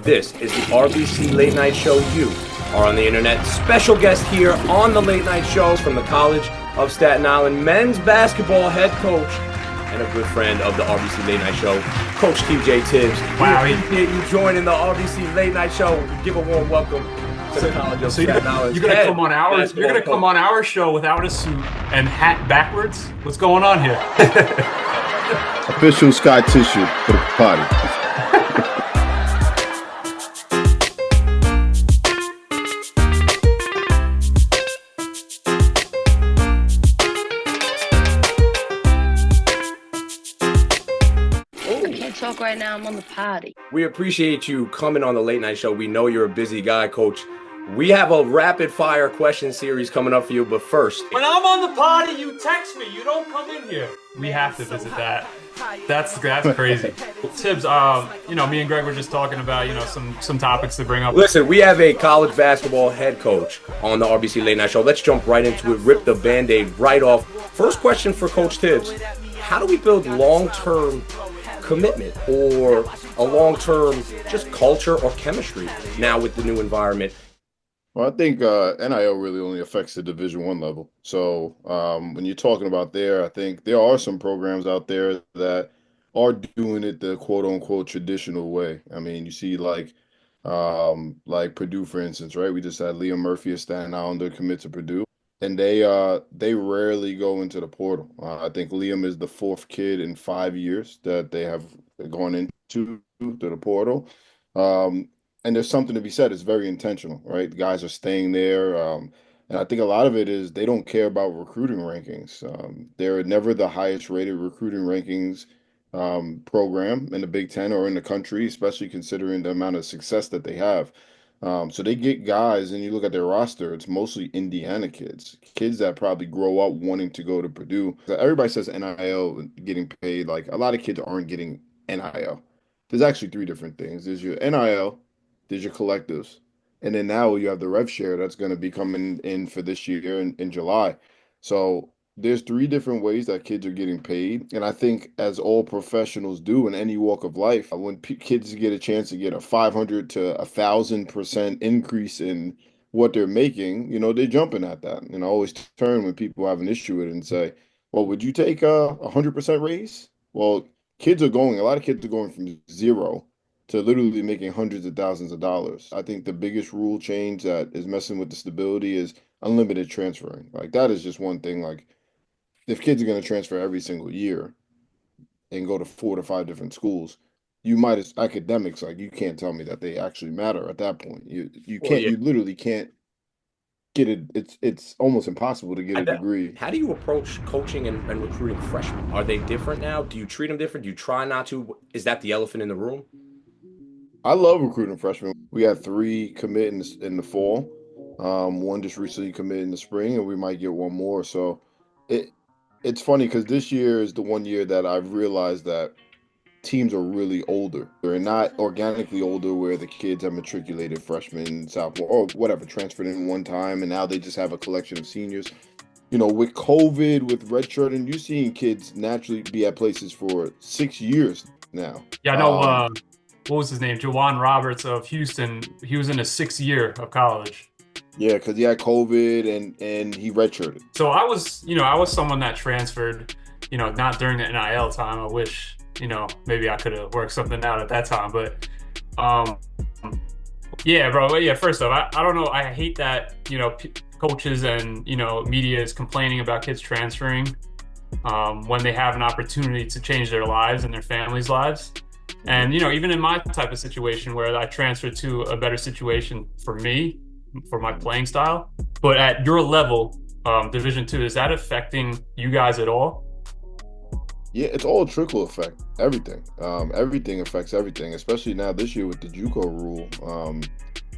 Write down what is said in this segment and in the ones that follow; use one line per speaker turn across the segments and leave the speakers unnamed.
This is the RBC Late Night Show. You are on the internet. Special guest here on the Late Night Show from the College of Staten Island, men's basketball head coach and a good friend of the RBC Late Night Show, Coach Tibbs.
Wow.
We appreciate you joining the RBC Late Night Show. Give a warm welcome to the College of Staten Island.
You're gonna come on our show without a suit and hat backwards? What's going on here?
Official Sky Tissue for the party.
Talk right now. I'm on the potty.
We appreciate you coming on the Late Night Show. We know you're a busy guy, Coach. We have a rapid fire question series coming up for you, but first,
when I'm on the potty, you text me. You don't come in here. We have to visit that. That's crazy. Tibbs, me and Greg were just talking about, some topics to bring up.
Listen, we have a college basketball head coach on the RBC Late Night Show. Let's jump right into it. Rip the Band-Aid right off. First question for Coach Tibbs. How do we build long-term commitment or a long-term just culture or chemistry now with the new environment?
Well, I think NIL really only affects the Division I level. So when you're talking about there, I think there are some programs out there that are doing it the quote-unquote traditional way. I mean, you see like Purdue, for instance, right? We just had Liam Murphy, a Staten Islander, commit to Purdue. And they rarely go into the portal. I think Liam is the fourth kid in 5 years that they have gone into the portal. And there's something to be said. It's very intentional, right? The guys are staying there. And I think a lot of it is they don't care about recruiting rankings. They're never the highest rated recruiting rankings program in the Big Ten or in the country, especially considering the amount of success that they have. So they get guys, and you look at their roster, it's mostly Indiana kids that probably grow up wanting to go to Purdue. Everybody says NIL getting paid. Like, a lot of kids aren't getting NIL. There's actually three different things. There's your NIL, there's your collectives, and then now you have the rev share that's going to be coming in for this year in July. So there's three different ways that kids are getting paid. And I think, as all professionals do in any walk of life, when kids get a chance to get a 500 to 1,000% increase in what they're making, they're jumping at that. And I always turn when people have an issue with it and say, well, would you take a 100% raise? Well, a lot of kids are going from zero to literally making hundreds of thousands of dollars. I think the biggest rule change that is messing with the stability is unlimited transferring. Like, that is just one thing. Like, if kids are going to transfer every single year and go to 4 to 5 different schools, you might, as academics, like, you can't tell me that they actually matter at that point. You literally can't get it. It's almost impossible to get a degree.
How do you approach coaching and recruiting freshmen? Are they different now? Do you treat them different? Do you try not to? Is that the elephant in the room?
I love recruiting freshmen. We had 3 commit in the fall. One just recently committed in the spring, and we might get one more. So it's funny because this year is the one year that I've realized that teams are really older. They're not organically older where the kids have matriculated freshmen, sophomore, or whatever, transferred in one time, and now they just have a collection of seniors. With COVID, with redshirting, you're seeing kids naturally be at places for 6 years now.
Yeah, I know. What was his name? Jawan Roberts of Houston. He was in his 6th year of college.
Yeah, because he had COVID and he redshirted.
So I was someone that transferred, not during the NIL time. I wish, maybe I could have worked something out at that time. But, yeah, bro. Yeah, first off, I don't know. I hate that, coaches and, media is complaining about kids transferring when they have an opportunity to change their lives and their families' lives. And, even in my type of situation where I transferred to a better situation for me, for my playing style, but at your level, Division II, is that affecting you guys at all?
Yeah, it's all trickle effect. Everything. Everything affects everything, especially now this year with the JUCO rule.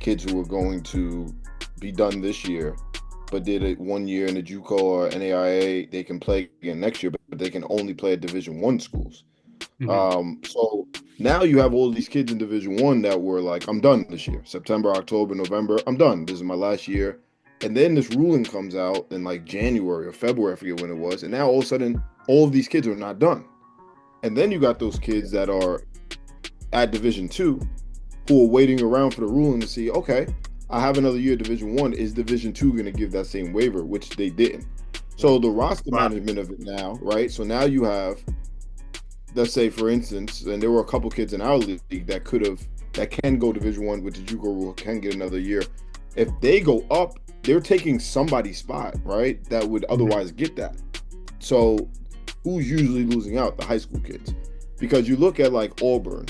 Kids who are going to be done this year, but did it 1 year in the JUCO or NAIA, they can play again next year, but they can only play at Division I schools. So now you have all these kids in Division I that were like, I'm done this year. September, October, November, I'm done. This is my last year. And then this ruling comes out in like January or February, I forget when it was. And now all of a sudden, all of these kids are not done. And then you got those kids that are at Division II who are waiting around for the ruling to see, okay, I have another year at Division One. Is Division Two going to give that same waiver, which they didn't? So the roster management of it now, right? So now you have, let's say for instance, and there were a couple kids in our league that can go Division One with the JUCO rule, can get another year. If they go up, they're taking somebody's spot, right? That would otherwise get that. So who's usually losing out? The high school kids. Because you look at like Auburn.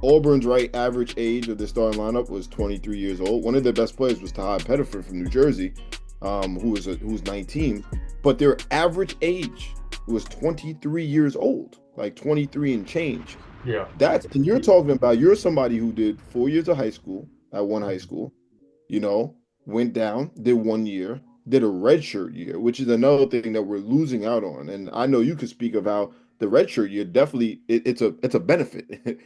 Auburn's average age of their starting lineup was 23 years old. One of their best players was Tahad Pettiford from New Jersey, who's 19. But their average age was 23 years old, like 23 and change.
Yeah.
And you're talking about, you're somebody who did 4 years of high school at one high school, went down, did 1 year, did a redshirt year, which is another thing that we're losing out on. And I know you could speak of how the redshirt year definitely it's a benefit.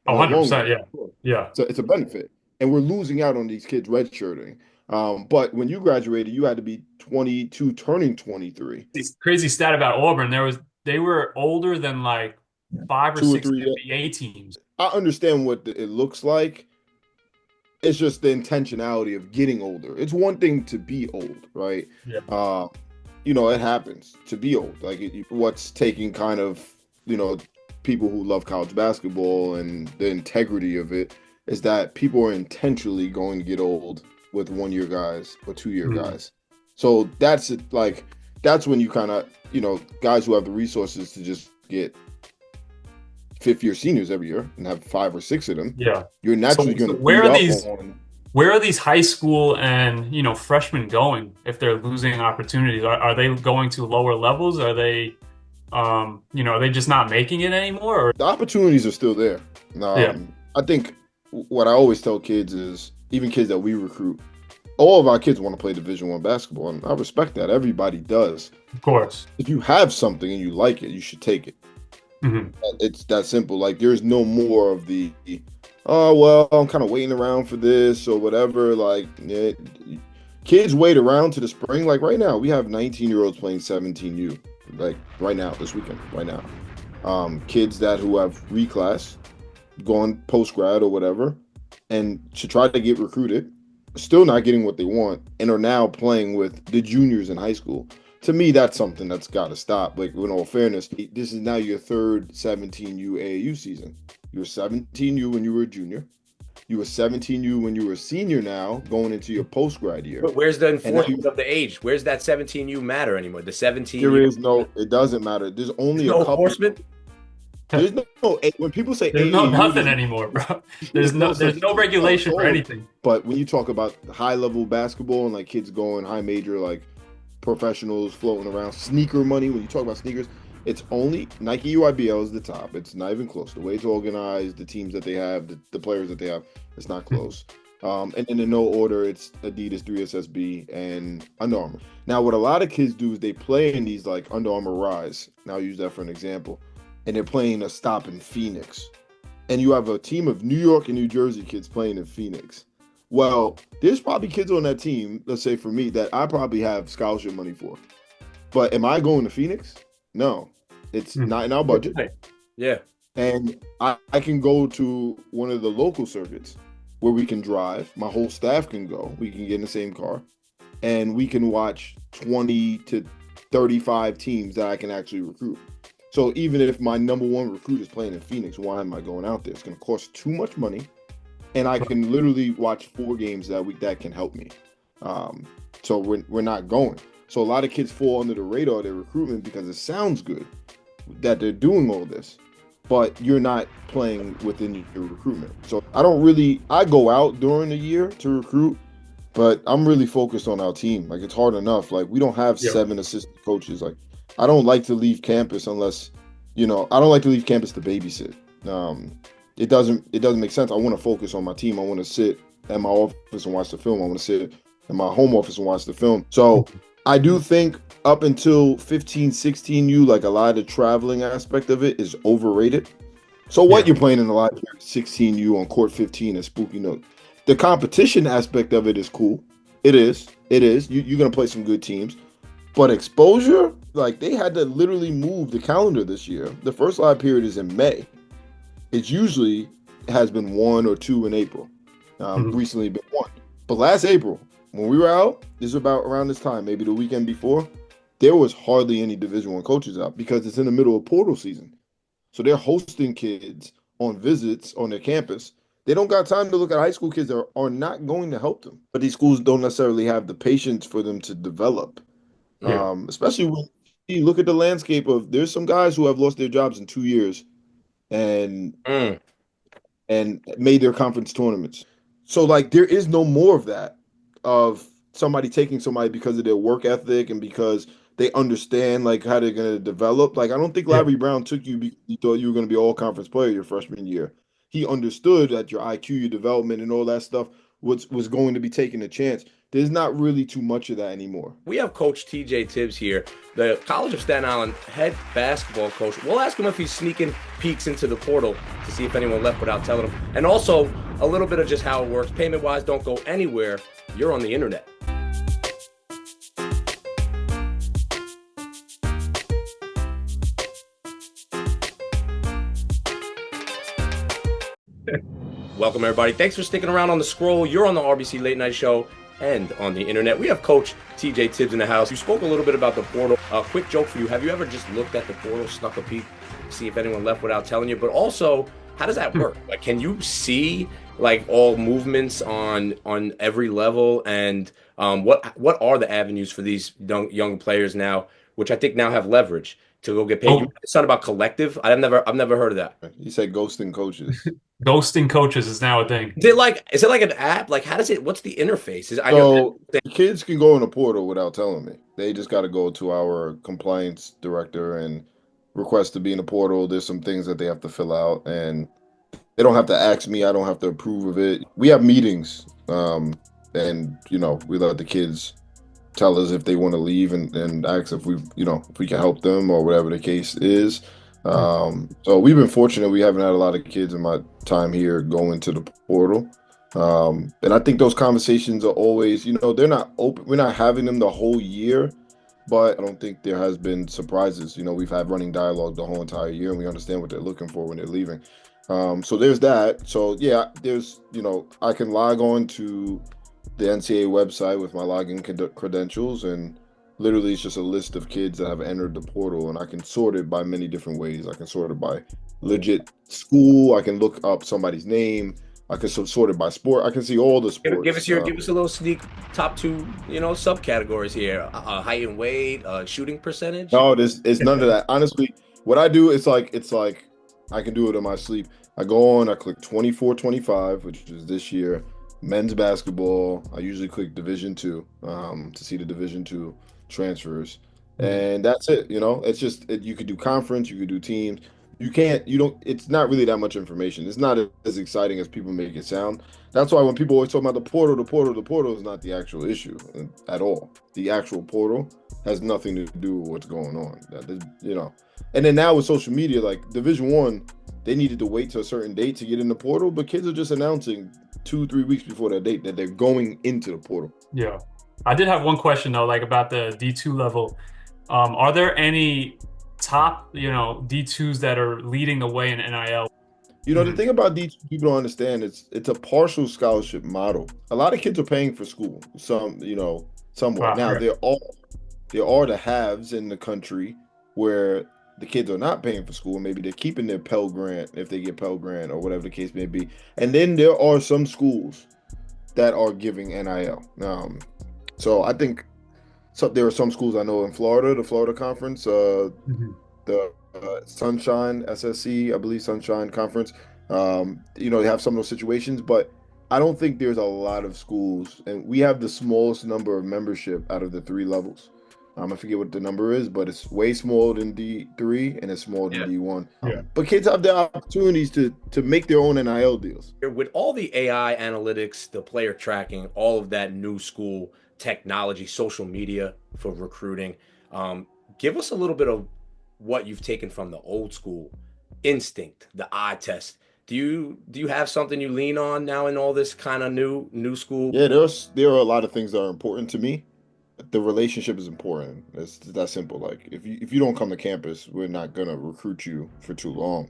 100%, yeah.
So it's a benefit, and we're losing out on these kids redshirting. But when you graduated, you had to be 22, turning 23.
This crazy stat about Auburn, they were older than like 5 or 6 NBA teams.
I understand what it looks like. It's just the intentionality of getting older. It's one thing to be old, right?
Yeah.
It happens to be old. Like what's taking kind of, people who love college basketball and the integrity of it is that people are intentionally going to get old with 1 year guys or 2 year guys. So that's when you kind of, guys who have the resources to just get fifth year seniors every year and have 5 or 6 of them.
Yeah.
You're naturally going to
where are these high school and, freshmen going if they're losing opportunities? Are they going to lower levels? Are they are they just not making it anymore? Or?
The opportunities are still there. I think what I always tell kids is, even kids that we recruit, all of our kids want to play Division I basketball, and I respect that. Everybody does.
Of course.
If you have something and you like it, you should take it.
Mm-hmm.
It's that simple. Like, there's no more of the, oh, well, I'm kind of waiting around for this or whatever. Like, kids wait around to the spring. Like, right now, we have 19-year-olds playing 17U. Like right now, this weekend, right now, kids who have reclass, going post grad or whatever, and to try to get recruited, still not getting what they want, and are now playing with the juniors in high school. To me, that's something that's got to stop. Like, in all fairness, this is now your third 17U AAU season. You were 17U when you were a junior. You were 17U when you were a senior now, going into your post-grad year.
But where's the enforcement of the age? Where's that 17U matter anymore? The 17U?
There is no, it doesn't matter. There's only a couple.
Enforcement?
There's no, when people say
there's
AAU,
nothing anymore, bro. There's no regulation for anything.
But when you talk about high-level basketball and like kids going high major, like professionals floating around, sneaker money, when you talk about sneakers, it's only Nike UIBL is the top. It's not even close. The way it's organized, the teams that they have, the players that they have, it's not close. And in no order, it's Adidas, 3SSB, and Under Armour. Now, what a lot of kids do is they play in these like Under Armour Rise, and I'll use that for an example, and they're playing a stop in Phoenix. And you have a team of New York and New Jersey kids playing in Phoenix. Well, there's probably kids on that team, let's say for me, that I probably have scholarship money for. But am I going to Phoenix? No, it's not in our budget.
Yeah.
And I can go to one of the local circuits where we can drive. My whole staff can go. We can get in the same car. And we can watch 20 to 35 teams that I can actually recruit. So even if my number one recruit is playing in Phoenix, why am I going out there? It's going to cost too much money. And I can literally watch 4 games that week that can help me. So we're not going. So a lot of kids fall under the radar of their recruitment because it sounds good that they're doing all this, but you're not playing within your recruitment. So I go out during the year to recruit, but I'm really focused on our team. Like, it's hard enough. Like, we don't have 7 assistant coaches. Like, I don't like to leave campus unless, I don't like to leave campus to babysit. It doesn't make sense. I want to focus on my team. I want to sit at my office and watch the film. I want to sit in my home office and watch the film. So I do think up until 15, 16U, like a lot of the traveling aspect of it is overrated. So what you're playing in the live 16U on court 15 at Spooky Nook. The competition aspect of it is cool. It is. You're going to play some good teams. But exposure, like, they had to literally move the calendar this year. The first live period is in May. It's usually has been 1 or 2 in April.
Mhm.
Recently been 1. But last April, when we were out, this is about around this time, maybe the weekend before, there was hardly any Division One coaches out because it's in the middle of portal season. So they're hosting kids on visits on their campus. They don't got time to look at high school kids that are not going to help them. But these schools don't necessarily have the patience for them to develop.
Yeah.
Especially when you look at the landscape of there's some guys who have lost their jobs in 2 years and
Mm.
made their conference tournaments. So like there is no more of that of somebody taking somebody because of their work ethic and because they understand like how they're going to develop. Like I don't think
Yeah.
Larry Brown took you because he thought you were going to be all conference player your freshman year. He understood that your IQ, your development, and all that stuff was going to be taking a chance. There's not really too much of that anymore.
We have Coach TJ Tibbs here, the College of Staten Island head basketball coach. We'll ask him if he's sneaking peeks into the portal to see if anyone left without telling him. And also a little bit of just how it works. Payment-wise, don't go anywhere. You're on the internet. Welcome, everybody. Thanks for sticking around on the scroll. You're on the RBC Late Night Show and on the internet. We have Coach TJ Tibbs in the house. You spoke a little bit about the portal. A quick joke for you. Have you ever just looked at the portal, snuck a peek, see if anyone left without telling you? But also, how does that work? Like, can you see like all movements on every level? And what are the avenues for these young players now, which I think now have leverage to go get paid? You said about collective. I've never heard of that.
You said ghosting coaches.
Ghosting coaches is now a thing.
Is it like an app? Like how does it? What's the interface? I
So kids can go in a portal without telling me. They just got to go to our compliance director and request to be in the portal. There's some things that they have to fill out, and they don't have to ask me. I don't have to approve of it. We have meetings, and we let the kids tell us if they want to leave and ask if we can help them or whatever the case is. So we've been fortunate. We haven't had a lot of kids in my time here go into the portal. And I think those conversations are always, they're not open. We're not having them the whole year, but I don't think there has been surprises. We've had running dialogue the whole entire year, and we understand what they're looking for when they're leaving. So there's that. So yeah, there's, I can log on to the NCAA website with my login credentials, and literally it's just a list of kids that have entered the portal, and I can sort it by many different ways. I can sort it by legit school. I can look up somebody's name. I can sort it by sport. I can see all the sports.
Give us a little sneak top 2, subcategories here. Height and weight, shooting percentage.
No, it's none of that. Honestly, what I do it's like I can do it in my sleep. I go on, I click 24-25, which is this year. Men's basketball. I usually click Division 2 to see the Division 2 transfers, and that's it. It's just you could do conference, you could do teams. It's not really that much information. It's not as exciting as people make it sound. That's why when people always talk about the portal is not the actual issue at all. The actual portal has nothing to do with what's going on. And then now with social media, like Division 1, they needed to wait to a certain date to get in the portal, but kids are just announcing 2-3 weeks before that date that they're going into the portal.
Yeah. I did have one question though, like about the D2 level. Are there any top, D2s that are leading the way in NIL?
The thing about D2 people don't understand, it's a partial scholarship model. A lot of kids are paying for school, somewhat.
Wow,
Now
right.
there are the haves in the country where the kids are not paying for school. Maybe they're keeping their Pell Grant if they get Pell Grant or whatever the case may be. And then there are some schools that are giving NIL. So I think there are some schools I know in Florida, the Florida Conference, the Sunshine SSC, I believe Sunshine Conference. They have some of those situations, but I don't think there's a lot of schools, and we have the smallest number of membership out of the 3 levels. I forget what the number is, but it's way smaller than D3 and it's smaller than D1. But kids have the opportunities to make their own NIL deals.
With all the AI analytics, the player tracking, all of that new school technology, social media for recruiting, give us a little bit of what you've taken from the old school instinct, the eye test. Do you have something you lean on now in all this kind of new school?
Yeah, there are a lot of things that are important to me. The relationship is important. It's that simple. Like if you don't come to campus, we're not gonna recruit you for too long.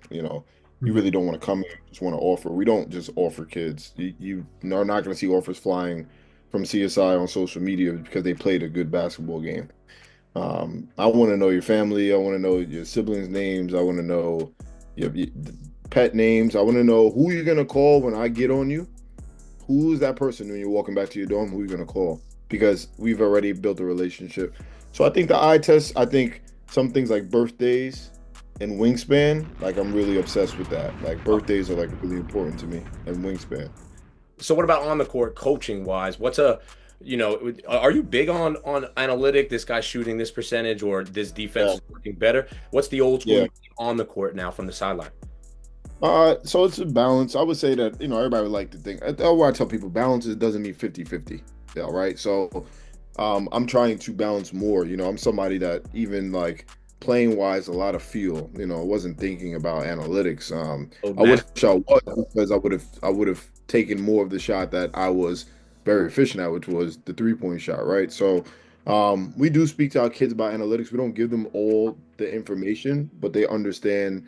You
Mhm.
really don't want to come here and just want to offer. We don't just offer kids. You are not going to see offers flying from CSI on social media because they played a good basketball game. I want to know your family. I want to know your siblings' names. I want to know your pet names. I want to know who you're going to call when I get on you. Who's that person when you're walking back to your dorm? Who are you going to call? Because we've already built a relationship. So I think the eye test, I think some things like birthdays and wingspan, like I'm really obsessed with that. Like birthdays are like really important to me and wingspan.
So what about on the court, coaching wise? What's a, are you big on analytic? This guy's shooting this percentage, or this defense
Yeah.
is working better. What's the old school
Yeah.
you see on the court now from the sideline?
So it's a balance. I would say that, everybody would like to think, what I tell people, balance doesn't mean 50-50. Yeah, right. So I'm trying to balance more. I'm somebody that even like playing wise, a lot of feel, I wasn't thinking about analytics.
Oh,
I wish
man.
I was because I would have taken more of the shot that I was very efficient at, which was the 3-point shot, right? So we do speak to our kids about analytics. We don't give them all the information, but they understand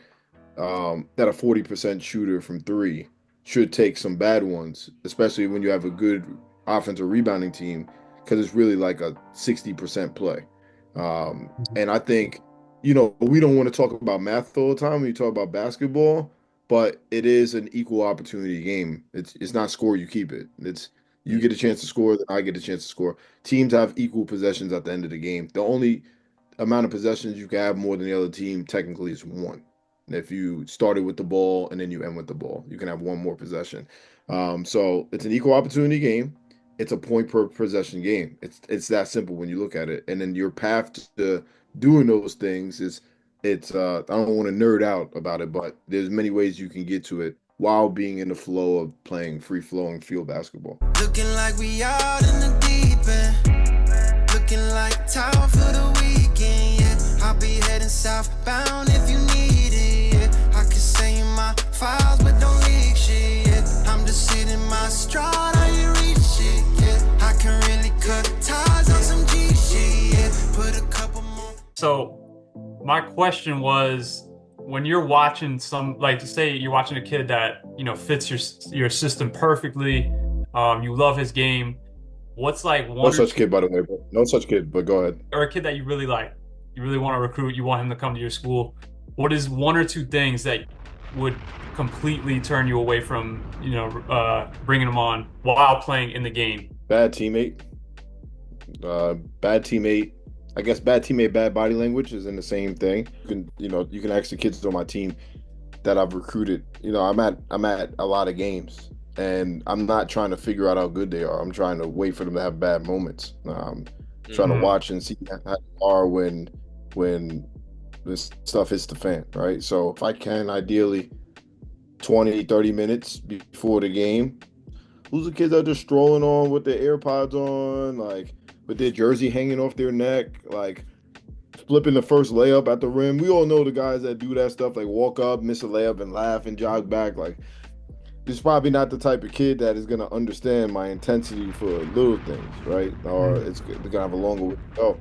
that a 40% shooter from three should take some bad ones, especially when you have a good offensive rebounding team, because it's really like a 60% play. And I think, we don't want to talk about math all the time when you talk about basketball, but it is an equal opportunity game. It's not score, you keep it. It's you get a chance to score, then I get a chance to score. Teams have equal possessions at the end of the game. The only amount of possessions you can have more than the other team technically is one. If you started with the ball and then you end with the ball, you can have one more possession. So it's an equal opportunity game. It's a point per possession game. It's that simple when you look at it. And then your path to doing those things is I don't want to nerd out about it, but there's many ways you can get to it while being in the flow of playing free flowing field basketball.
Looking like we out in the deep end. Looking like town for the weekend, yeah. I'll be heading southbound if you need it, yeah. I can send you my files, but don't leak shit, yeah. I'm just sitting my stride, how you reach it, yeah. I can really cut ties on some G shit, yeah. Put a couple more.
So my question was, when you're watching like say you're watching a kid that, fits your system perfectly, you love his game, what's like
No
one or
such
two,
kid, by the way, but no such kid, but go ahead.
or a kid that you really like, you really want to recruit, you want him to come to your school, what is one or two things that would completely turn you away from, bringing him on while playing in the game?
Bad teammate. Bad teammate. I guess bad teammate, bad body language is in the same thing. You can ask the kids on my team that I've recruited. I'm at a lot of games, and I'm not trying to figure out how good they are. I'm trying to wait for them to have bad moments. Trying to watch and see how they are when this stuff hits the fan, right? So if I can, ideally 20, 30 minutes before the game, who's the kids that are just strolling on with their AirPods on, like with their jersey hanging off their neck, like flipping the first layup at the rim? We all know the guys that do that stuff, like walk up, miss a layup, and laugh and jog back. Like, this is probably not the type of kid that is gonna understand my intensity for little things, right? Or they're gonna have a longer way to go.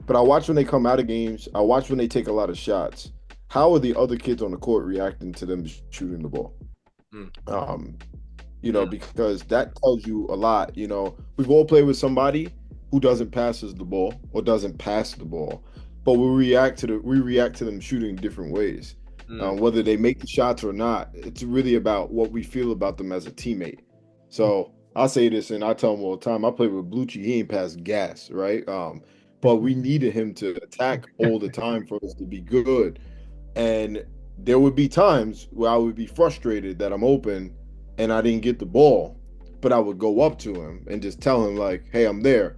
But I watch when they come out of games. I watch when they take a lot of shots. How are the other kids on the court reacting to them shooting the ball?
Mm.
Um, because that tells you a lot. We've all played with somebody who doesn't pass us the ball or doesn't pass the ball, but we react to them shooting different ways. Whether they make the shots or not, it's really about what we feel about them as a teammate. So I say this and I tell them all the time. I played with Blucci, he ain't passed gas, right? But we needed him to attack all the time for us to be good. And there would be times where I would be frustrated that I'm open and I didn't get the ball, but I would go up to him and just tell him like, "Hey, I'm there."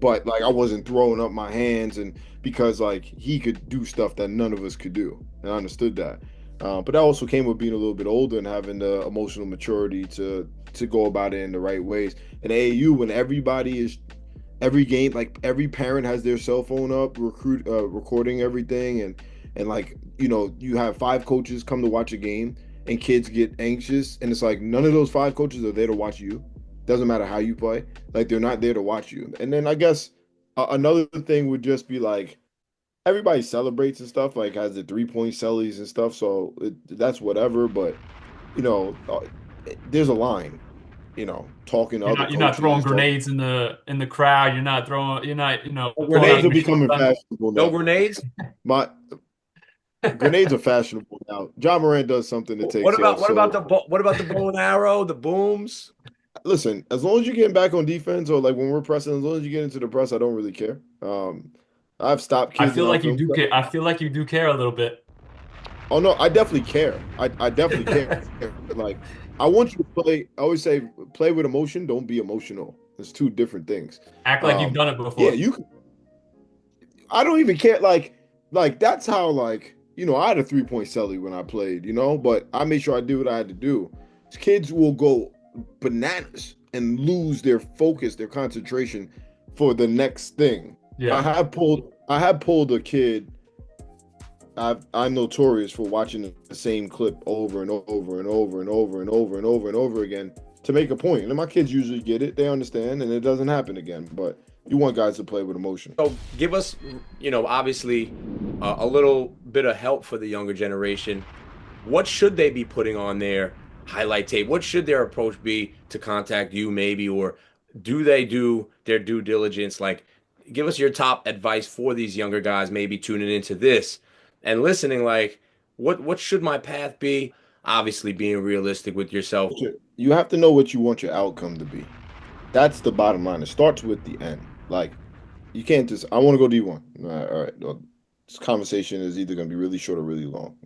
But like I wasn't throwing up my hands, and because like he could do stuff that none of us could do, and I understood that. But that also came with being a little bit older and having the emotional maturity to go about it in the right ways. In AAU, when every game, like every parent has their cell phone up, recording everything, and like you have 5 coaches come to watch a game, and kids get anxious, and it's like none of those 5 coaches are there to watch you. Doesn't matter how you play, like they're not there to watch you. And then I guess another thing would just be like everybody celebrates and stuff, like has the 3-point cellies and stuff. So that's whatever. But there's a line. Talking to other
You're not throwing
coaches, talking.
grenades in the crowd. You're not blowing out
Grenades
a
are
machine
becoming
gun.
fashionable
No
now.
grenades?
My grenades are fashionable now. John Morant does something that takes off. So
What about the bow and arrow, the booms?
listen, as long as you're getting back on defense, or like when we're pressing, as long as you get into the press, I don't really care. I've stopped
I
kids
feel
in our
like you
film.
do care. I feel like you do care a little bit.
Oh no, I definitely care. I definitely care. Like I want you to play. I always say, play with emotion. Don't be emotional. It's two different things.
Act like you've done it
Yeah,
before.
you. I don't even care. Like that's how I had a 3-point celly when I played. But I made sure I did what I had to do. Kids will go bananas and lose their focus, their concentration for the next thing.
Yeah.
I have pulled a kid. I'm notorious for watching the same clip over and over and over and over and over and over and over again to make a point. And my kids usually get it, they understand, and it doesn't happen again. But you want guys to play with emotion.
So give us, obviously a little bit of help for the younger generation. What should they be putting on their highlight tape? What should their approach be to contact you maybe, or do they do their due diligence? Like, give us your top advice for these younger guys maybe tuning into this and listening, like, what should my path be? Obviously being realistic with yourself.
You have to know what you want your outcome to be. That's the bottom line. It starts with the end. Like, you can't just, I want to go D1. All right. Well, this conversation is either going to be really short or really long.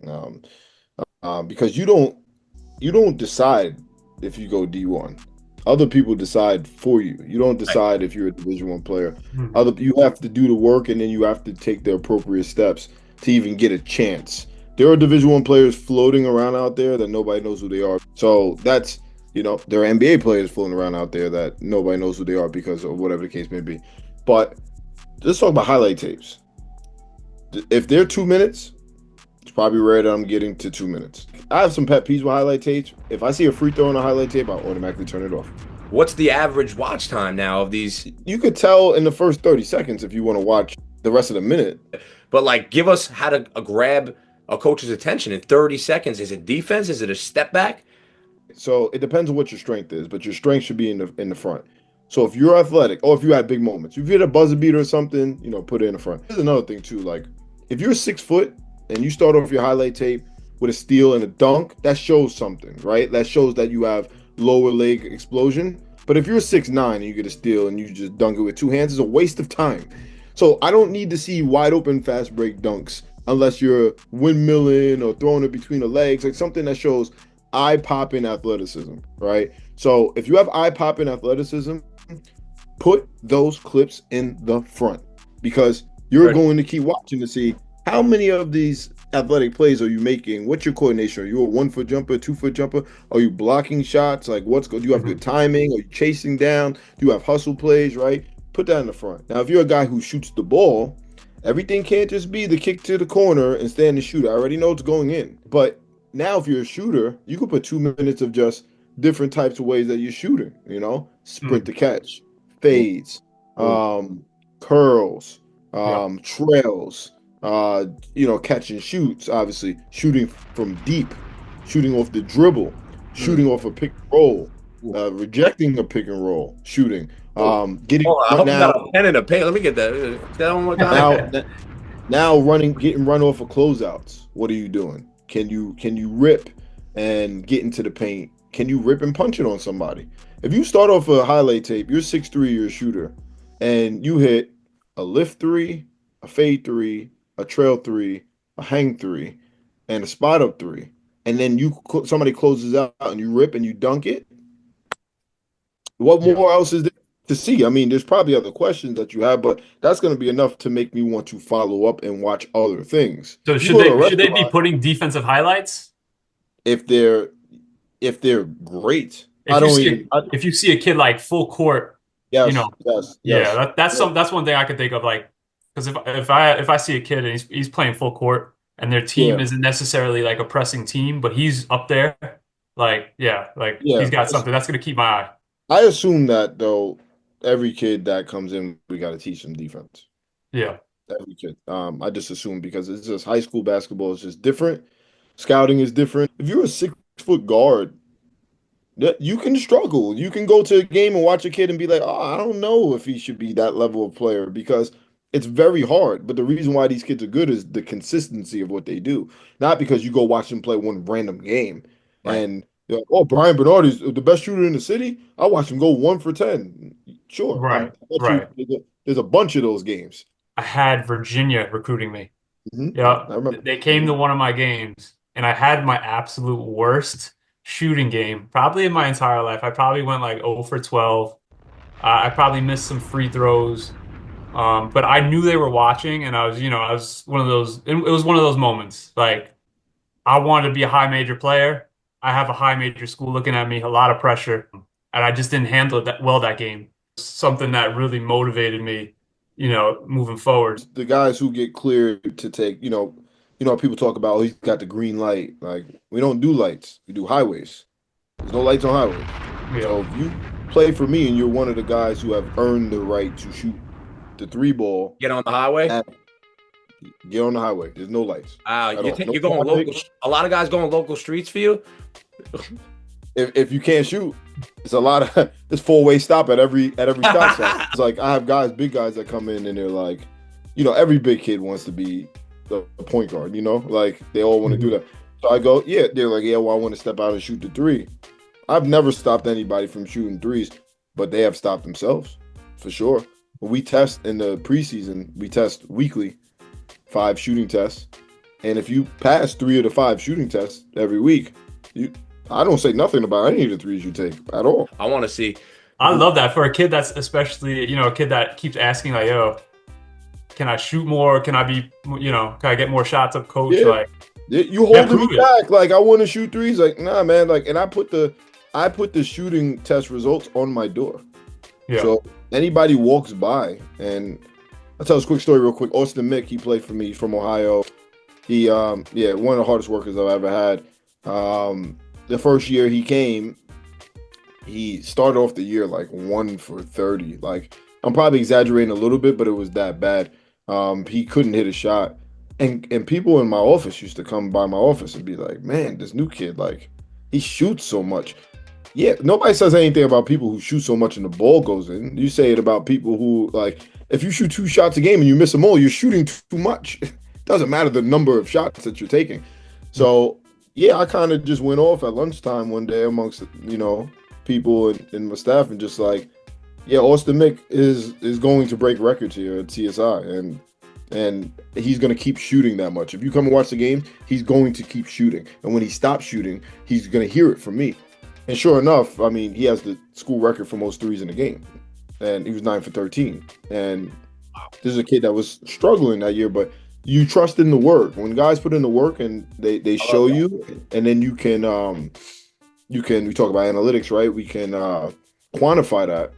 Because you don't decide if you go D1. Other people decide for you. You don't decide if you're a Division I player. You have to do the work, and then you have to take the appropriate steps to even get a chance. There are Division I players floating around out there that nobody knows who they are. So that's, there are NBA players floating around out there that nobody knows who they are because of whatever the case may be. But let's talk about highlight tapes. If they're 2 minutes, it's probably rare that I'm getting to 2 minutes. I have some pet peeves with highlight tapes. If I see a free throw on a highlight tape, I'll automatically turn it off.
What's the average watch time now of these?
You could tell in the first 30 seconds if you want to watch the rest of the minute.
But like, give us how to grab a coach's attention in 30 seconds. Is it defense? Is it a step back?
So it depends on what your strength is, but your strength should be in the front. So if you're athletic, or if you had big moments, if you hit a buzzer beater or something, put it in the front. There's another thing too. Like, if you're 6 foot and you start off your highlight tape with a steal and a dunk, that shows something, right? That shows that you have lower leg explosion. But if you're 6'9" and you get a steal and you just dunk it with 2 hands, it's a waste of time. So I don't need to see wide open fast break dunks unless you're windmilling or throwing it between the legs, like something that shows eye-popping athleticism, right? So if you have eye-popping athleticism, put those clips in the front, because you're going to keep watching to see how many of these athletic plays are you making. What's your coordination? Are you a 1 foot jumper, 2 foot jumper? Are you blocking shots? Like, do you have good timing? Are you chasing down? Do you have hustle plays, right? Put that in the front. Now, if you're a guy who shoots the ball, everything can't just be the kick to the corner and stand and shoot. I already know it's going in. But now if you're a shooter, you could put 2 minutes of just different types of ways that you're shooting, sprint to catch, fades, curls, trails, catch and shoots, obviously, shooting from deep, shooting off the dribble, shooting off a pick and roll, rejecting a pick and roll, shooting, getting
I hope you got a pen and a paper. Let me get that one more time.
Now getting run off of closeouts. What are you doing? Can you rip and get into the paint? Can you rip and punch it on somebody? If you start off a highlight tape, you're 6'3", you're a shooter, and you hit a lift 3, a fade 3, a trail 3, a hang 3, and a spot up 3, and then somebody closes out and you rip and you dunk it. What more else is there to see? I mean, there's probably other questions that you have, but that's going to be enough to make me want to follow up and watch other things.
So should they be putting defensive highlights?
If they're great,
if you see a kid like full court,
yes.
That's one thing I could think of, like, because if I see a kid and he's playing full court and their team isn't necessarily like a pressing team, but he's up there, he's got something that's going to keep my eye.
I assume that though, every kid that comes in, we got to teach them defense.
Yeah.
Every kid. I just assume because it's just high school basketball is just different. Scouting is different. If you're a 6 foot guard, that you can struggle. You can go to a game and watch a kid and be like, oh, I don't know if he should be that level of player because it's very hard. But the reason why these kids are good is the consistency of what they do, not because you go watch them play one random game
Right.
and you're like, oh, Brian Bernard is the best shooter in the city. I watch him go 1 for 10. Sure,
Right,
I bet
right.
there's a bunch of those games.
I had Virginia recruiting me.
I
Yeah,
remember.
they came to one of my games, and I had my absolute worst shooting game probably in my entire life. I probably went like 0 for 12. I probably missed some free throws. But I knew they were watching, and I was one of those. It was one of those moments. Like I wanted to be a high major player. I have a high major school looking at me, a lot of pressure, and I just didn't handle it that well that game. Something that really motivated me, moving forward.
The guys who get cleared to take, people talk about, oh, he's got the green light. Like, we don't do lights. We do highways. There's no lights on highways.
Yeah.
So if you play for me and you're one of the guys who have earned the right to shoot the 3 ball,
Get on the highway.
get on the highway. There's no lights.
Wow,
at all. No
you're going
traffic.
local. A lot of guys going local streets for you.
If you can't shoot, it's a lot of it's 4-way stop at every shot sign. It's like I have big guys that come in and they're like, every big kid wants to be the point guard, like they all want to do that. So I go, yeah, they're like, yeah, well, I want to step out and shoot the 3. I've never stopped anybody from shooting 3s, but they have stopped themselves for sure. When we test in the preseason, we test weekly, 5 shooting tests. And if you pass 3 of the 5 shooting tests every week, I don't say nothing about any of the 3s you take at all.
I want to see.
I love that for a kid that's especially, a kid that keeps asking like, yo, can I shoot more? Can I be, can I get more shots up, coach?
Yeah.
Like,
You holding
prove
me
it.
back. Like, I want to shoot 3s. Like, nah, man. Like, and I put the shooting test results on my door.
yeah.
So anybody walks by, and I'll tell this quick story real quick. Austin Mick, he played for me from Ohio. He, one of the hardest workers I've ever had. The first year he came, he started off the year like 1 for 30. Like, I'm probably exaggerating a little bit, but it was that bad. He couldn't hit a shot. And people in my office used to come by my office and be like, man, this new kid, like, he shoots so much. Yeah, nobody says anything about people who shoot so much and the ball goes in. You say it about people who, like, if you shoot 2 shots a game and you miss them all, you're shooting too much. It doesn't matter the number of shots that you're taking. So, yeah, I kind of just went off at lunchtime one day amongst, people in my staff and just like, yeah, Austin Mick is going to break records here at CSI. And he's going to keep shooting that much. If you come and watch the game, he's going to keep shooting. And when he stops shooting, he's going to hear it from me. And sure enough, I mean, he has the school record for most 3s in the game. And he was 9 for 13. And this is a kid that was struggling that year, but you trust in the work. When guys put in the work and they show you, and then you can, we talk about analytics, right? We can quantify that,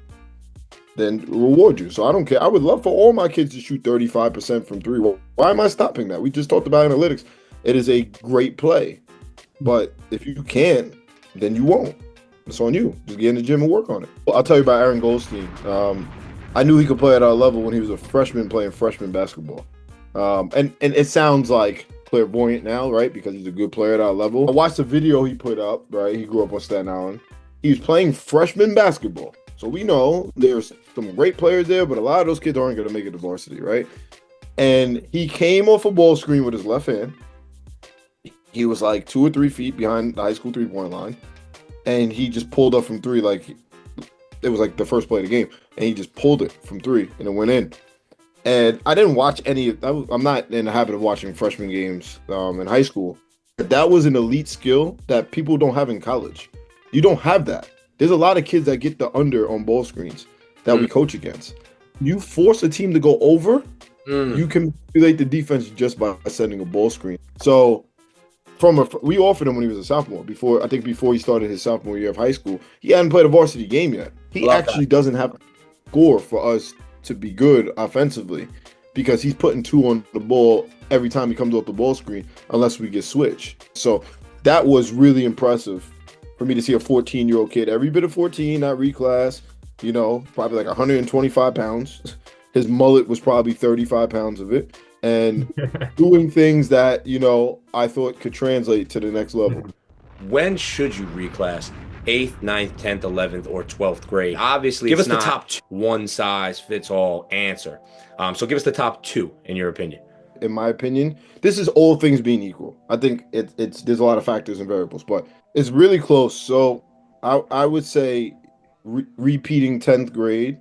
then reward you. So I don't care. I would love for all my kids to shoot 35% from 3. Well, why am I stopping that? We just talked about analytics. It is a great play. But if you can't, then you won't. It's on you. Just get in the gym and work on it. Well, I'll tell you about Aaron Goldstein. I knew he could play at our level when he was a freshman playing freshman basketball. And it sounds like clairvoyant now, right? Because he's a good player at our level. I watched the video he put up, right? He grew up on Staten Island. He was playing freshman basketball. So we know there's some great players there, but a lot of those kids aren't going to make it to varsity, right? And he came off a ball screen with his left hand. He was like 2 or 3 feet behind the high school 3-point line. And he just pulled up from 3 like it was like the first play of the game. And he just pulled it from 3 and it went in. And I didn't watch any. I'm not in the habit of watching freshman games in high school. But that was an elite skill that people don't have in college. You don't have that. There's a lot of kids that get the under on ball screens that we coach against. You force a team to go over, you can manipulate the defense just by sending a ball screen. So we offered him when he was a sophomore. Before he started his sophomore year of high school, he hadn't played a varsity game yet. He actually doesn't have a score for us to be good offensively because he's putting 2 on the ball every time he comes off the ball screen unless we get switched. So that was really impressive for me to see a 14-year-old kid, every bit of 14, not reclass, probably like 125 pounds. His mullet was probably 35 pounds of it, and doing things that, I thought could translate to the next level.
When should you reclass? 8th, ninth, 10th, 11th, or 12th grade? Obviously, give us the top two. One size fits all answer. So give us the top two, in your opinion.
In my opinion, this is all things being equal. I think there's a lot of factors and variables, but it's really close. So I would say repeating 10th grade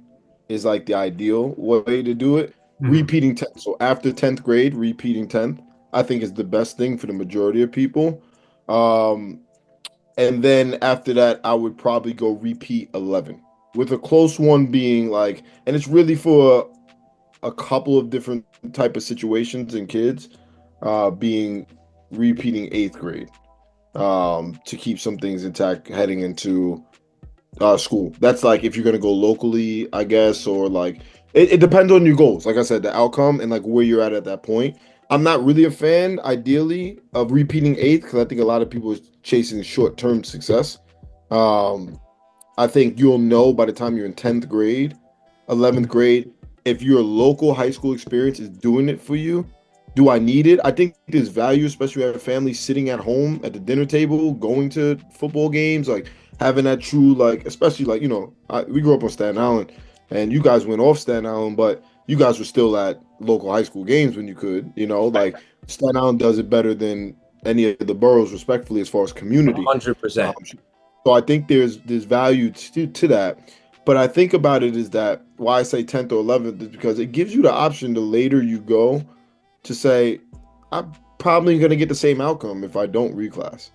is like the ideal way to do it. Repeating 10th. So after 10th grade, repeating 10th, I think is the best thing for the majority of people. And then after that, I would probably go repeat 11, with a close one being like, and it's really for a couple of different type of situations in kids, being repeating 8th grade, to keep some things intact heading into school. That's like if you're gonna go locally, I guess, or like it depends on your goals. Like I said, the outcome and like where you're at that point. I'm not really a fan, ideally, of repeating 8th because I think a lot of people are chasing short-term success. I think you'll know by the time you're in 10th grade, 11th grade, if your local high school experience is doing it for you. Do I need it? I think there's value, especially with a family sitting at home at the dinner table, going to football games, like having that true, like, especially like, we grew up on Staten Island and you guys went off Staten Island, but you guys were still at local high school games when you could, like Staten Island does it better than any of the boroughs, respectfully, as far as community.
100%.
So I think there's value to that. But I think about it is that why I say 10th or 11th is because it gives you the option the later you go to say, I'm probably going to get the same outcome if I don't reclass.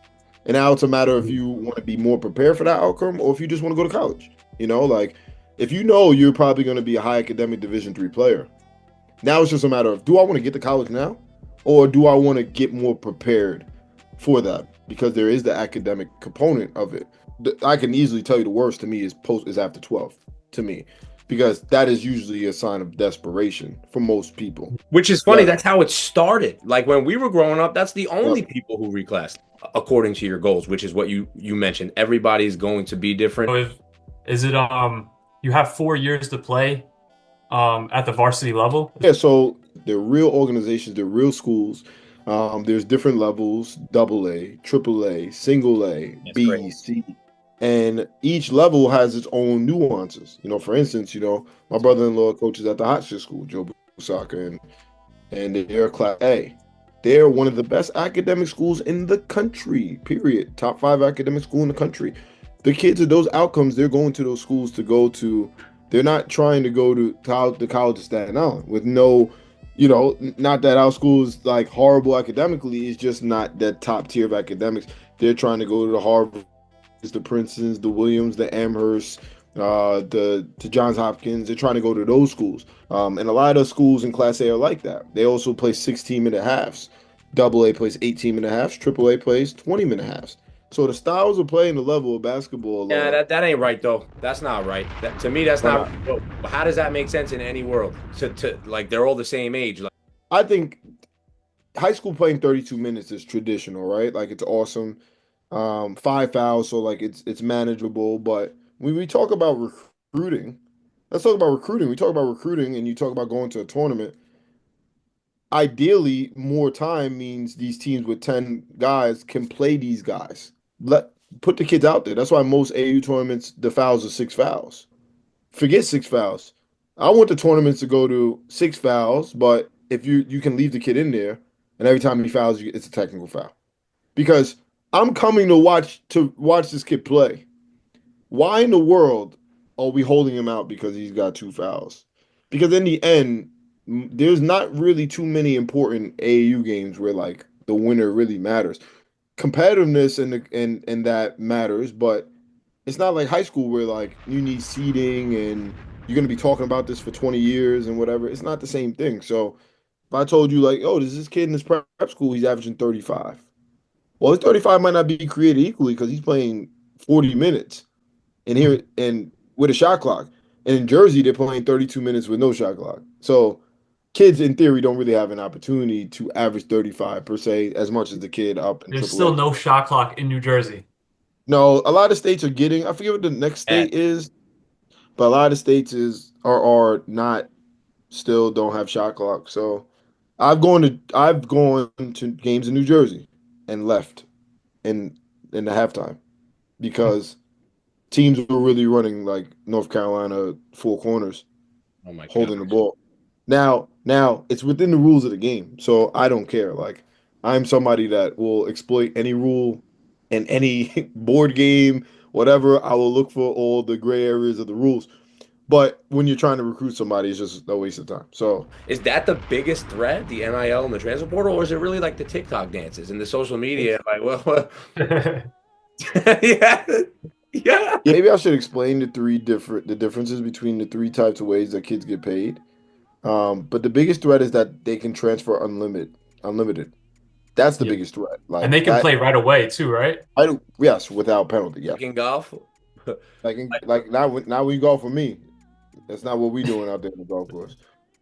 And now it's a matter if you want to be more prepared for that outcome or if you just want to go to college. Like if you're probably going to be a high academic Division III player, now it's just a matter of, do I want to get to college now or do I want to get more prepared for that? Because there is the academic component of it. I can easily tell you the worst to me is after 12 to me, because that is usually a sign of desperation for most people.
Which is funny. That's how it started. Like when we were growing up, that's the only people who reclassed according to your goals, which is what you mentioned. Everybody's going to be different.
So is it you have 4 years to play at the varsity level?
Yeah, so they're real organizations, they're real schools. There's different levels: AA, AAA, single A, B,
great.
C. And each level has its own nuances. For instance, my brother-in-law coaches at the Hot Shit School, Joe Busaka, and they're Class A. They're one of the best academic schools in the country, period. Top 5 academic school in the country. The kids of those outcomes, they're going to those schools to go to. They're not trying to go to the College of Staten Island with no, not that our school is like horrible academically. It's just not that top tier of academics. They're trying to go to the Harvard, the Princetons, the Williams, the Amherst, the Johns Hopkins. They're trying to go to those schools. And a lot of schools in Class A are like that. They also play 16-minute halves. AA plays 18-minute halves. AAA plays 20-minute halves. So the styles of play and the level of basketball.
Yeah, that ain't right though. That's not right. To me, that's not. How does that make sense in any world? To like they're all the same age. Like,
I think high school playing 32 minutes is traditional, right? Like it's awesome. 5 fouls, so like it's manageable. But when we talk about recruiting, let's talk about recruiting. We talk about recruiting and you talk about going to a tournament. Ideally, more time means these teams with 10 guys can play these guys. Put the kids out there. That's why most AAU tournaments, the fouls are 6 fouls. Forget 6 fouls. I want the tournaments to go to 6 fouls, but if you can leave the kid in there, and every time he fouls, it's a technical foul. Because I'm coming to watch this kid play. Why in the world are we holding him out because he's got 2 fouls? Because in the end, there's not really too many important AAU games where like the winner really matters. Competitiveness and that matters, but it's not like high school where like you need seeding and you're gonna be talking about this for 20 years and whatever. It's not the same thing. So if I told you like, oh, there's this kid in this prep school, he's averaging 35. Well, his 35 might not be created equally because he's playing 40 minutes and with a shot clock. And in Jersey, they're playing 32 minutes with no shot clock. So kids, in theory, don't really have an opportunity to average 35 per se as much as the kid up in
There's
AAA.
still no shot clock in New Jersey.
No, a lot of states are getting, I forget what the next state is, but a lot of states are not still don't have shot clock. So I've gone to games in New Jersey and left in the halftime because teams were really running like North Carolina four corners,
Oh my god.
holding the ball. Now it's within the rules of the game, so I don't care. Like I'm somebody that will exploit any rule and any board game, whatever. I will look for all the gray areas of the rules. But when you're trying to recruit somebody, it's just a waste of time. So
Is that the biggest threat, the NIL and the transfer portal, or is it really like the TikTok dances and the social media? Like, well, yeah, yeah.
maybe I should explain the differences between the three types of ways that kids get paid. But the biggest threat is that they can transfer unlimited. That's the
Yeah.
biggest threat.
And
Like
they can
that,
play right away too, right?
I do, yes, without penalty. Yeah,
Like in golf.
like now we golf with me. That's not what we doing out there in the golf course.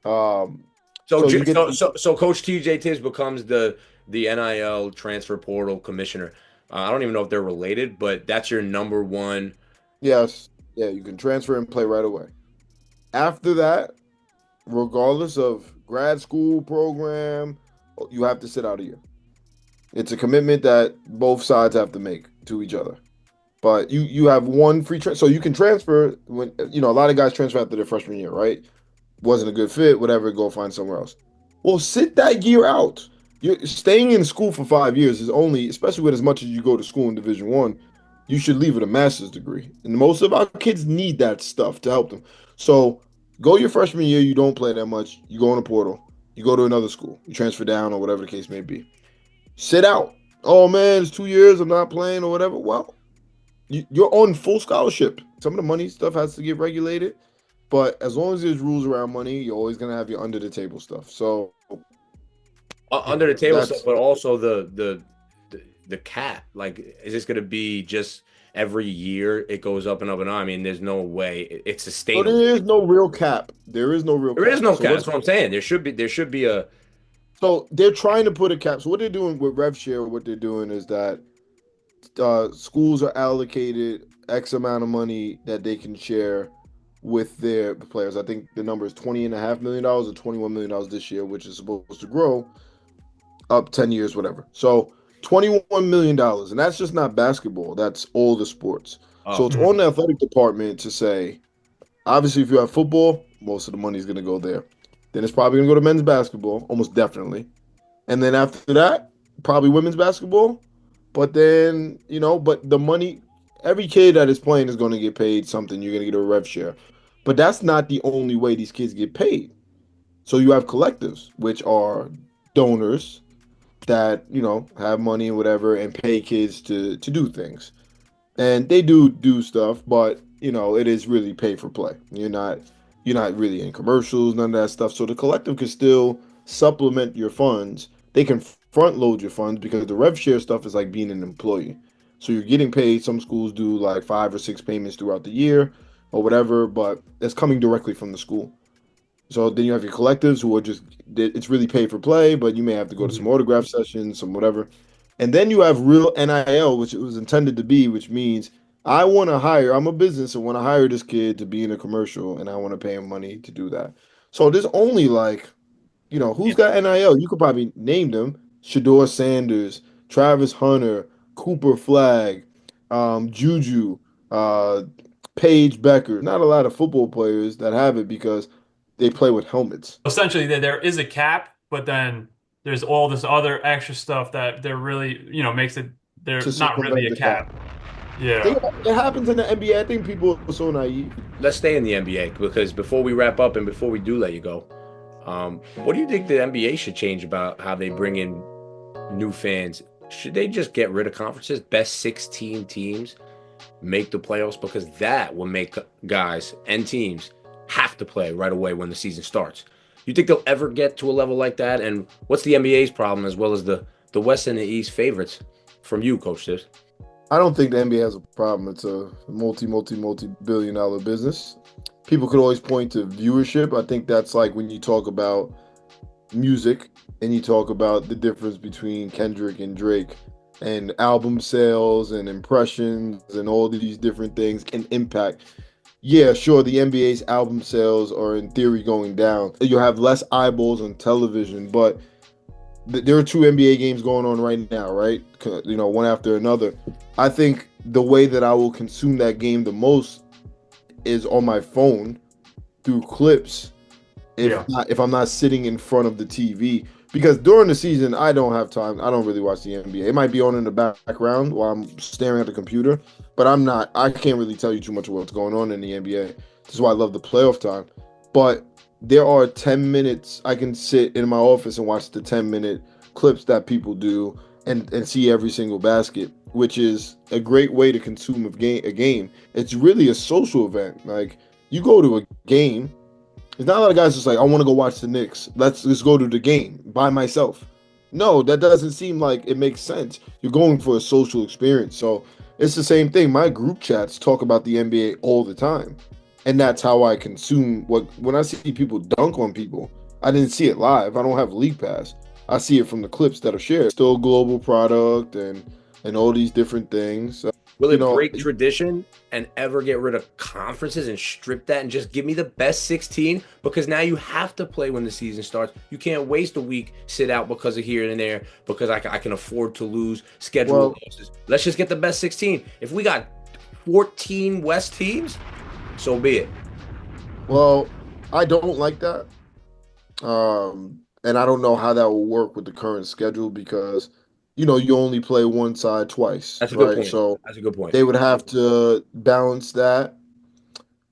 Um,
So,
so you get
so Coach TJ Tibbs becomes the NIL transfer portal commissioner. I don't even know if they're related, but that's your number one.
yes, yeah, you can transfer and play right away. After that, regardless of grad school program, you have to sit out a year. It's a commitment that both sides have to make to each other. But you have one free so you can transfer when a lot of guys transfer after their freshman year, right? Wasn't a good fit, whatever, go find somewhere else. Well, sit that year out. You're staying in school for 5 years is only, especially with as much as you go to school in Division One, you should leave with a master's degree. And most of our kids need that stuff to help them. So go your freshman year, you don't play that much, you go in a portal, you go to another school, you transfer down or whatever the case may be. Sit out. Oh man, it's 2 years, I'm not playing or whatever. Well, you're on full scholarship. Some of the money stuff has to get regulated, but as long as there's rules around money, you're always gonna have your under the table stuff. So
Under the table
that's
stuff, but also the cap. Like, is this going to be just every year it goes up and up and up? I mean, there's no way it's
so
sustainable.
there is no real cap. There is no real
There
cap.
is no
So
cap. That's what I'm saying. There should be a.
so they're trying to put a cap. So what they're doing with RevShare, what they're doing is that schools are allocated X amount of money that they can share with their players. I think the number is $20.5 million or $21 million this year, which is supposed to grow up 10 years, whatever. So $21 million, and that's just not basketball. That's all the sports. So it's on the athletic department to say, obviously, if you have football, most of the money is going to go there. Then it's probably going to go to men's basketball, almost definitely. And then after that, probably women's basketball. But then, but the money, every kid that is playing is going to get paid something. You're going to get a rev share. But that's not the only way these kids get paid. So you have collectives, which are donors that, have money and whatever and pay kids to do things. And they do stuff, but, it is really pay for play. You're not really in commercials, none of that stuff. So the collective can still supplement your funds. They can front load your funds because the rev share stuff is like being an employee. So you're getting paid. Some schools do like 5 or 6 payments throughout the year or whatever, but it's coming directly from the school. So then you have your collectives who are it's really pay for play, but you may have to go to some autograph sessions, some whatever. And then you have real NIL, which it was intended to be, which means I'm a business and want to hire this kid to be in a commercial and I want to pay him money to do that. So there's only who's got NIL? You could probably name them. Shador Sanders, Travis Hunter, Cooper Flagg, Juju, Paige Becker. Not a lot of football players that have it because they play with helmets.
Essentially, there is a cap, but then there's all this other extra stuff that they're really, makes it, they're not really a cap. Yeah.
It happens in the NBA. I think people are so naive.
Let's stay in the NBA because before we wrap up and before we do let you go, what do you think the NBA should change about how they bring in new fans? Should they just get rid of conferences? Best 16 teams make the playoffs because that will make guys and teams have to play right away when the season starts. You think they'll ever get to a level like that? And what's the NBA's problem as well as the West and the East favorites from you, Coach Tibbs?
I don't think the NBA has a problem. It's a multi-billion-dollar business. People could always point to viewership. I think that's like when you talk about music and you talk about the difference between Kendrick and Drake and album sales and impressions and all these different things and impact. yeah, sure, the NBA's album sales are in theory going down. You'll have less eyeballs on television, but there are two NBA games going on right now, right? One after another. I think the way that I will consume that game the most is on my phone through clips
Yeah.
if I'm not sitting in front of the TV. Because during the season, I don't have time. I don't really watch the NBA. It might be on in the background while I'm staring at the computer, but I can't really tell you too much of what's going on in the NBA. This is why I love the playoff time. But there are 10 minutes I can sit in my office and watch the 10-minute clips that people do and see every single basket, which is a great way to consume a game. It's really a social event. Like, you go to a game, there's not a lot of guys just like, I want to go watch the Knicks. Let's just go to the game by myself. No, that doesn't seem like it makes sense. You're going for a social experience. So it's the same thing. My group chats talk about the NBA all the time. And that's how I consume when I see people dunk on people. I didn't see it live. I don't have League Pass. I see it from the clips that are shared. Still a global product and all these different things.
Will it break tradition and ever get rid of conferences and strip that and just give me the best 16? Because now you have to play when the season starts. You can't waste a week, sit out because of here and there, because I can afford to lose schedule losses. Let's just get the best 16. If we got 14 West teams, so be it.
Well, I don't like that. And I don't know how that will work with the current schedule because you only play one side twice.
That's a good
right?
point.
So
that's a good point.
they would have to balance that.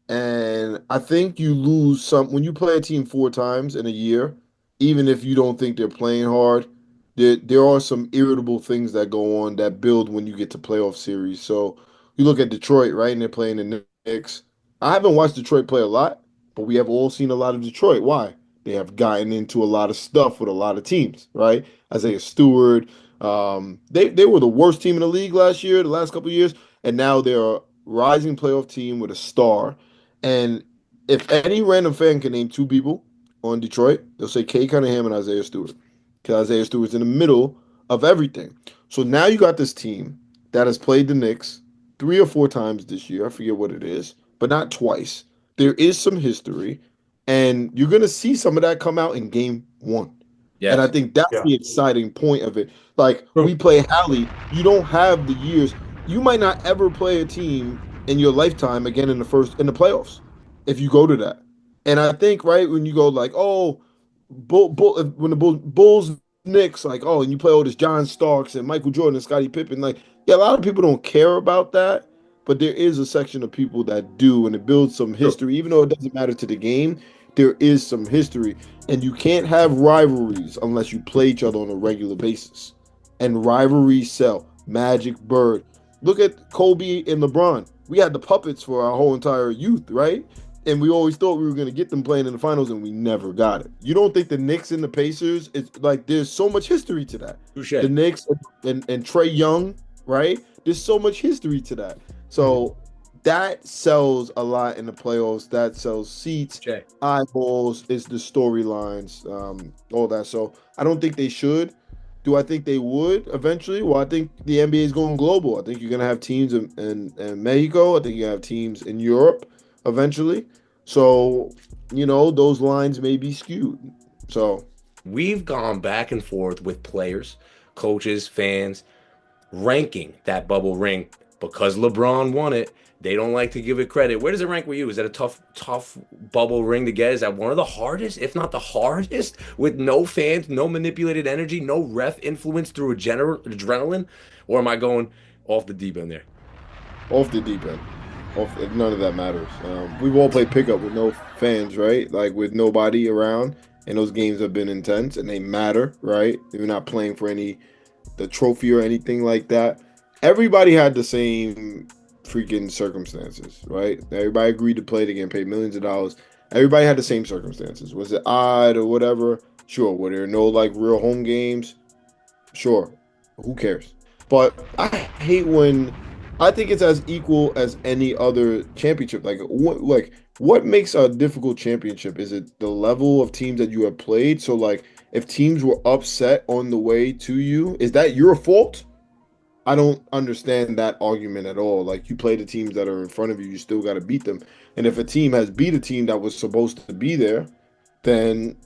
And I think you lose some when you play a team 4 times in a year, even if you don't think they're playing hard, there are some irritable things that go on that build when you get to playoff series. So you look at Detroit, right? And they're playing the Knicks. I haven't watched Detroit play a lot, but we have all seen a lot of Detroit. Why? They have gotten into a lot of stuff with a lot of teams, right? Isaiah Stewart. They were the worst team in the league last year, the last couple of years, and now they're a rising playoff team with a star. And if any random fan can name 2 people on Detroit, they'll say Kay Cunningham and Isaiah Stewart. Because Isaiah Stewart's in the middle of everything. So now you got this team that has played the Knicks 3 or 4 times this year. I forget what it is, but not twice. There is some history, and you're going to see some of that come out in game 1.
Yes.
And I think that's the exciting point of it. Like, we play Hallie, you don't have the years. You might not ever play a team in your lifetime again in the playoffs if you go to that. And I think, right, when you go like, oh, when the Bulls Knicks, like, oh, and you play all this John Starks and Michael Jordan and Scottie Pippen, like, yeah, a lot of people don't care about that, but there is a section of people that do, and it builds some history. Even though it doesn't matter to the game, there is some history. And you can't have rivalries unless you play each other on a regular basis. And rivalries sell. Magic, Bird. Look at Kobe and LeBron. We had the puppets for our whole entire youth, right? And we always thought we were going to get them playing in the finals, and we never got it. You don't think the Knicks and the Pacers, it's like there's so much history to that.
Touche.
The Knicks and Trae Young, right? There's so much history to that. So that sells a lot in the playoffs. That sells seats, eyeballs, is the storylines, all that. So I don't think they should. Do I think they would eventually? Well, I think the NBA is going global. I think you're going to have teams in Mexico. I think you have teams in Europe eventually. So, those lines may be skewed. So
we've gone back and forth with players, coaches, fans, ranking that bubble ring because LeBron won it. They don't like to give it credit. Where does it rank with you? Is that a tough bubble ring to get? Is that one of the hardest, if not the hardest, with no fans, no manipulated energy, no ref influence through adrenaline? Or am I going off the deep end there?
Off the deep end. None of that matters. We've all played pickup with no fans, right? Like with nobody around, and those games have been intense and they matter, right? You're not playing for the trophy or anything like that. Everybody had the same freaking circumstances, right? Everybody agreed to play. They getting paid millions of dollars. Everybody had the same circumstances. Was it odd or whatever? Sure. Were there no like real home games? Sure. Who cares? But I hate when I think it's as equal as any other championship. Like what makes a difficult championship? Is it the level of teams that you have played? So like if teams were upset on the way to you, is that your fault? I don't understand that argument at all. Like, you play the teams that are in front of you, you still got to beat them. And if a team has beat a team that was supposed to be there, then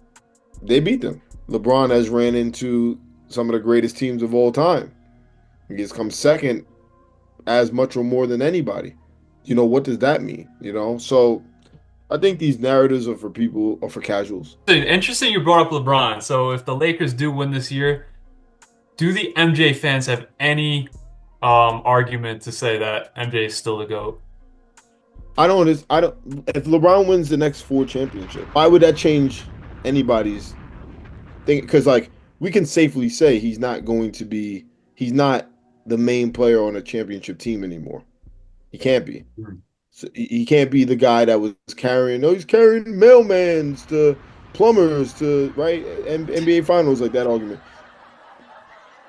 they beat them. LeBron has ran into some of the greatest teams of all time. He has come second as much or more than anybody. What does that mean? So I think these narratives are for people or for casuals.
Interesting you brought up LeBron. So if the Lakers do win this year, do the MJ fans have any argument to say that MJ is still the GOAT?
I don't. If LeBron wins the next 4 championships, why would that change anybody's thing? Because we can safely say he's not the main player on a championship team anymore. He can't be. So he can't be the guy that was carrying. No, he's carrying mailmans to plumbers to NBA Finals, like that argument.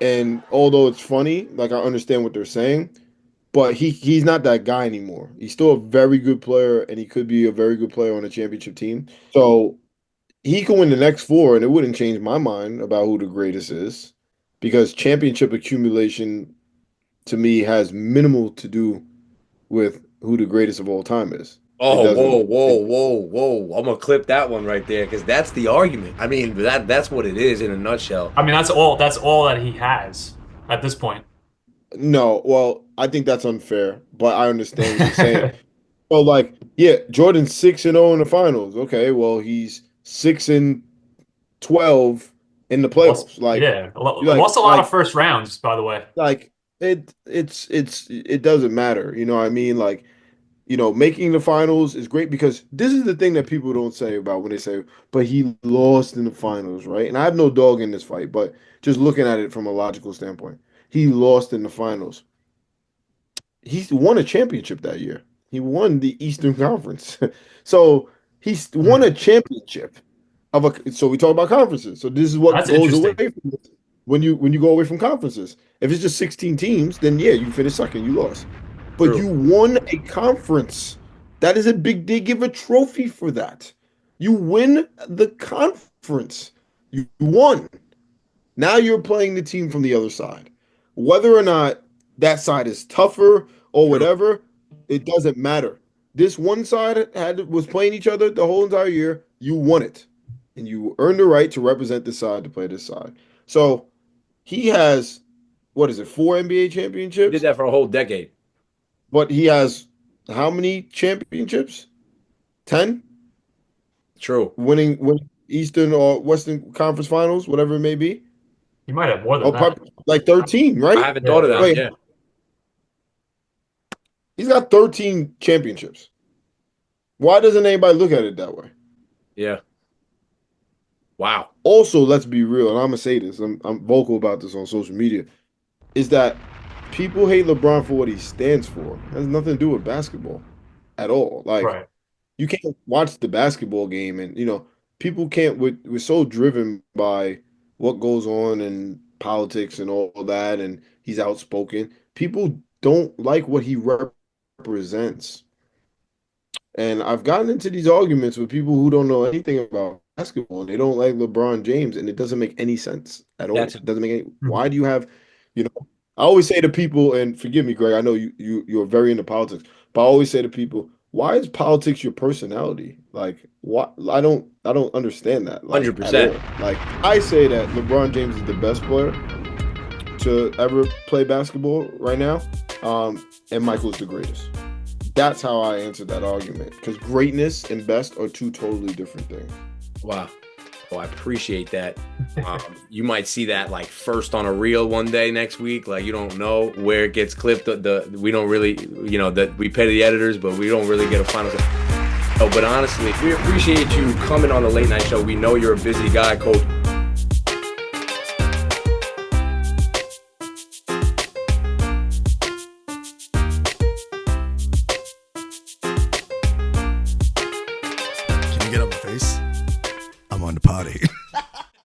And although it's funny, I understand what they're saying, but he's not that guy anymore. He's still a very good player, and he could be a very good player on a championship team. So he can win the next 4, and it wouldn't change my mind about who the greatest is, because championship accumulation, to me, has minimal to do with who the greatest of all time is.
Oh, whoa. I'm going to clip that one right there, because that's the argument. I mean, that's what it is in a nutshell.
I mean, that's all that he has at this point.
No, well, I think that's unfair, but I understand what you're saying. So, Jordan's 6-0 in the finals. Okay, well, he's 6-12 in the playoffs.
Lost a lot of first rounds, by the way.
It doesn't matter. You know what I mean? Making the finals is great, because this is the thing that people don't say about when they say, but he lost in the finals, right? And I have no dog in this fight, but just looking at it from a logical standpoint, he lost in the finals. He won a championship that year. He won the Eastern Conference. So he's won a championship so we talk about conferences. So this is what goes away from this. When you go away from conferences. If it's just 16 teams, then yeah, you finish second, you lost. But
True.
You won a conference. That is a big deal. Give a trophy for that. You win the conference. You won. Now you're playing the team from the other side. Whether or not that side is tougher or whatever, it doesn't matter. This one side was playing each other the whole entire year. You won it. And you earned the right to represent this side, to play this side. So he has, 4 NBA championships?
He did that for a whole decade.
But he has how many championships? 10?
True.
Winning Eastern or Western Conference Finals, whatever it may be.
He might have more than that.
Like 13, right?
I haven't thought of that.
Right.
Yeah.
He's got 13 championships. Why doesn't anybody look at it that way?
Yeah. Wow.
Also, let's be real, and I'm gonna say this. I'm vocal about this on social media. Is that people hate LeBron for what he stands for. It has nothing to do with basketball at all. You can't watch the basketball game, and people can't. We're so driven by what goes on in politics and all that, and he's outspoken. People don't like what he represents. And I've gotten into these arguments with people who don't know anything about basketball, and they don't like LeBron James, and it doesn't make any sense at all. It doesn't make any. Why do you have, I always say to people, and forgive me, Greg, I know you're very into politics, but I always say to people, why is politics your personality? What? I don't understand that.
100%.
I say that LeBron James is the best player to ever play basketball right now, and Michael's the greatest. That's how I answer that argument, because greatness and best are 2 totally different things.
Wow. Oh, I appreciate that. You might see that first on a reel one day next week. You don't know where it gets clipped. We don't really, that we pay the editors, but we don't really get a final. Oh, but honestly, we appreciate you coming on the late night show. We know you're a busy guy, Coach.
Can you get up my face? I'm on the potty.